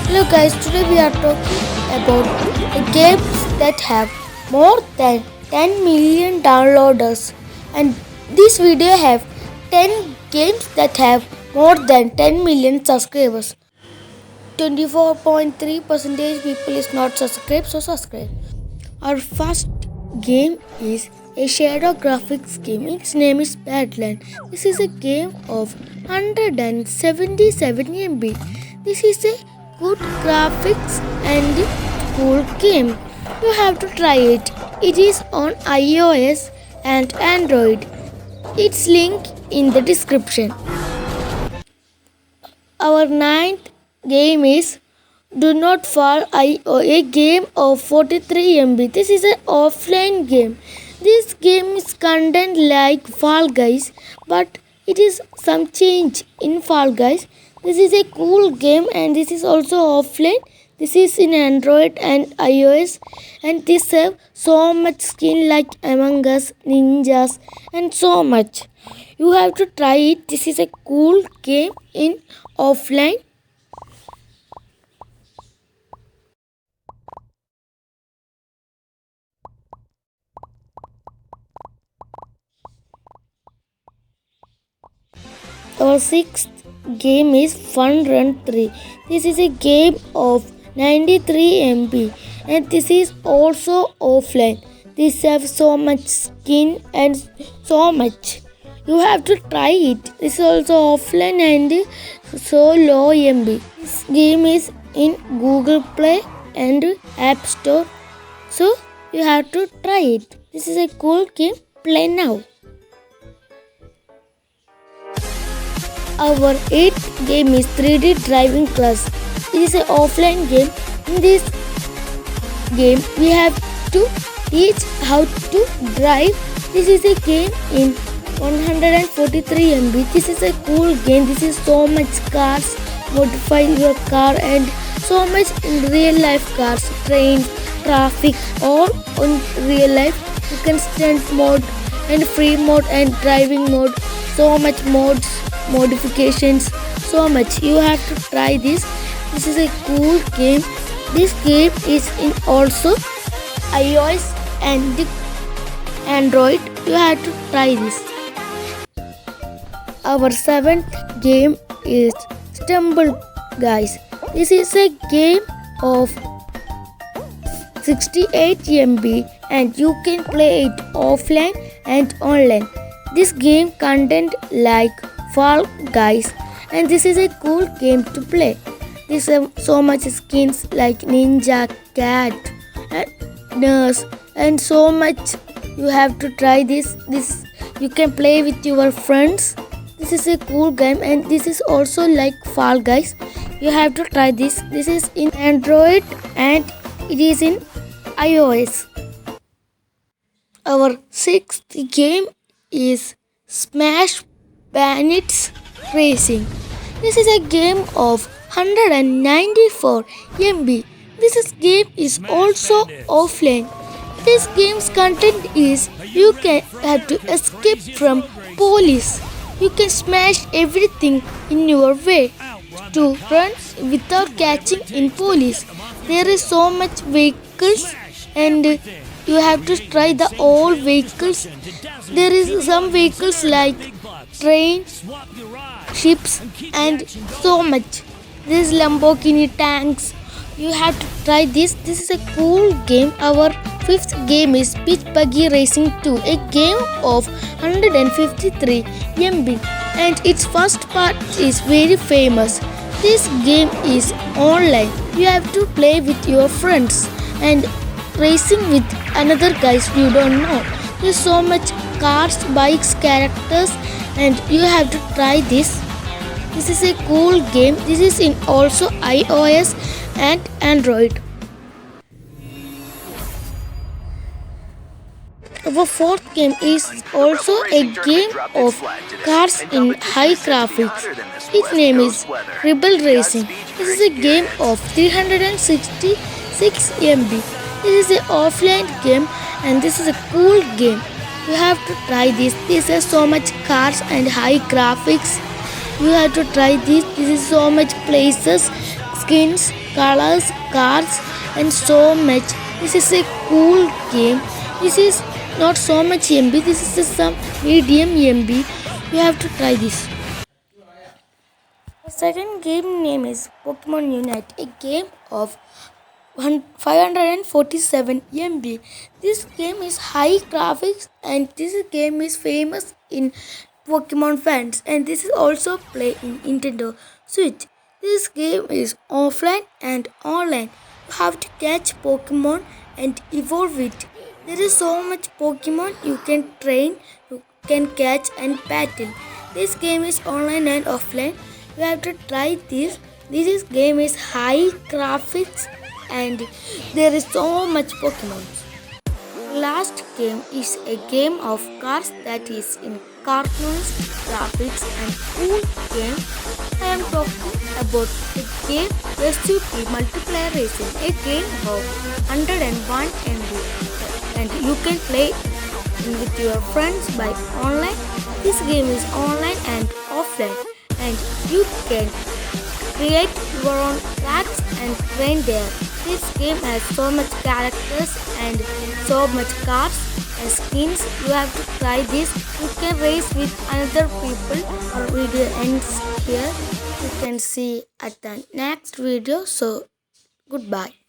Hello guys, today we are talking about the games that have more than 10 million downloaders, and this video have 10 games that have more than 10 million subscribers. 24.3% people is not subscribed, so subscribe. Our first game is a shadow graphics game. Its name is Badland. This is a game of 177 MB. This is a good graphics and cool game. You have to try it. It is on iOS and Android. Its link in the description. Our ninth game is Do Not Fall IO, a game of 43 MB. This is an offline game. This game is content like Fall Guys, but it is some change in Fall Guys. This is a cool game and this is also offline. This is in Android and iOS, and this have so much skin like Among Us, Ninjas, and so much. You have to try it. This is a cool game in offline. Our sixth game is Fun Run 3. This is a game of 93 MB and this is also offline. This have so much skin and so much. You have to try it. This is also offline and so low MB. This game is in Google Play and App Store. So you have to try it. This is a cool game. Play now. Our eighth game is 3D Driving Class. It is an offline game. In this game, we have to teach how to drive. This is a game in 143 MB. This is a cool game. This is so much cars, modifying your car, and so much in real life cars, trains, traffic, all on real life. You can stunt mode and free mode and driving mode. So much modes, modifications, so much. You have to try this. This is a cool game. This game is in also iOS and Android. You have to try this. Our seventh game is Stumble Guys. This is a game of 68 MB and you can play it offline and online. This game content like Fall Guys, and this is a cool game to play. This have so much skins like Ninja, Cat, and Nurse, and so much. You have to try this. This you can play with your friends. This is a cool game, and this is also like Fall Guys. You have to try this. This is in Android and it is in iOS. Our sixth game is Smash Bandits Racing. This is a game of 194 MB. Game is also offline. This game's content is you can have to escape from police. You can smash everything in your way to run without catching in police. There is so much vehicles and you have to try the all vehicles. There is some vehicles like trains, ships, and so much. This Lamborghini tanks. You have to try this. This is a cool game. Our fifth game is Pitch Buggy Racing 2, a game of 153 MB, and its first part is very famous. This game is online. You have to play with your friends and racing with another guys you don't know. There's so much cars, bikes, characters, and you have to try this. This is a cool game. This is in also iOS and Android. Our fourth game is also a game of cars in high graphics. Its name is Rebel Racing. This is a game of 366 MB. This is an offline game and this is a cool game. You have to try this. This has so much cars and high graphics. You have to try this. This is so much places, skins, colors, cars, and so much. This is a cool game. This is not so much MB. This is some medium MB. You have to try this. The second game name is Pokemon Unite, a game of 547 MB. This game is high graphics and this game is famous in Pokemon fans and this is also played in Nintendo Switch. This game is offline and online. You have to catch Pokemon and evolve it. There is so much Pokemon you can train, you can catch and battle. This game is online and offline. You have to try this. This game is high graphics and there is so much Pokemon. Last game is a game of cars that is in cartoons, graphics and cool game. I am talking about the game SUP Multiplayer Racing, a game of 101 MB and you can play with your friends by online. This game is online and offline and you can create your own tracks and train there. This game has so much characters and so much cars and skins. You have to try this. You can race with another people. Our video ends here. You can see at the next video. So goodbye.